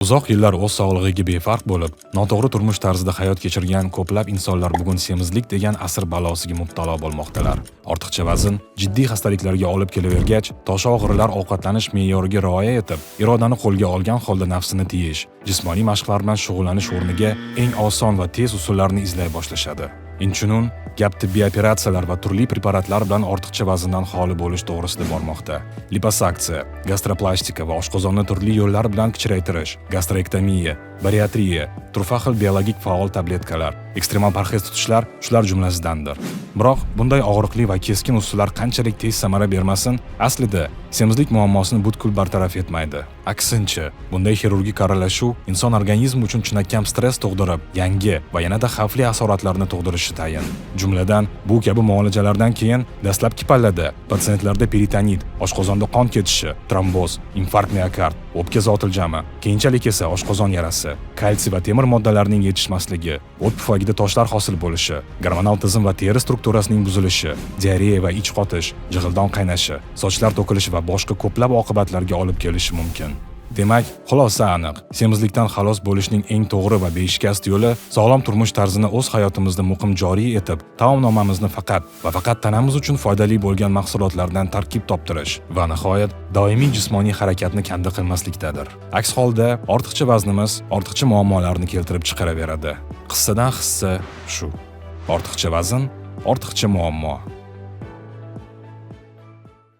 Uzoq yillar o'z sog'lig'iga befarq bo'lib, noto'g'ri turmush tarzida hayot kechirgan ko'plab insonlar bugun semizlik degan asr balosiga mubtalo bo'lmoqdalar. Ortiqcha vazn jiddiy xastaliklarga olib kelavergach, tosh og'irlar ovqatlanish me'yoriga rioya etib, irodani qo'lga olgan holda nafsini tiyish, jismoniy mashqlar bilan shug'ullanish o'rniga eng oson va tez usullarni izlay boshlashadi. Inchunun, gap tibbiy operatsiyalar va turli preparatlar bilan ortiqcha vazndan xoli bo'lish to'g'risida bormoqda. Liposaksiya, gastroplastika va oshqozonni turli yo'llar bilan kichraytirish, gastrektomiya, bariatriya, turfa xil biologik faol tabletkalar, ekstremal parhez tutishlar shular jumlasidandir. Biroq bunday og'riqli va keskin usullar qanchalik tez samara bermasin, aslida semizlik muammosini butkul bartaraf etmaydi. Aksincha, bunday xirurgik aralashuv inson organizmi uchun chinakam stress tug'dirib, yangi va yanada xavfli asoratlarni tug'dirishi tayin. Jumladan, bu kabi muolajalardan keyin dastlabki pallada patsientlarda peritonit, oshqozonda qon ketishi, tromboz, infarkt miokard, o'pka zotiljami, keyinchalik esa oshqozon yarasi, kalsiy va temir moddalarining yetishmasligi, o't pufagida toshlar hosil bo'lishi, gormonal tizim va teri strukturasining buzilishi, diareya va ich qotish, jig'ildon qaynashi, sochlar to'kilishi va boshqa ko'plab oqibatlarga olib kelishi mumkin. Demak, xulosa aniq. Semizlikdan xalos bo'lishning eng to'g'ri va beshikast yo'li sog'lom turmush tarzini o'z hayotimizda muqim joriy etib, taomnomamizni faqat tanamiz uchun foydali bo'lgan mahsulotlardan tarkib toptirish va nihoyat doimiy jismoniy harakatni kanda qilmaslikdadir. Aks holda, ortiqcha vaznimiz ortiqcha muammolarni keltirib chiqaraveradi. Qissadan hissa shu. Ortiqcha vazn, ortiqcha muammo.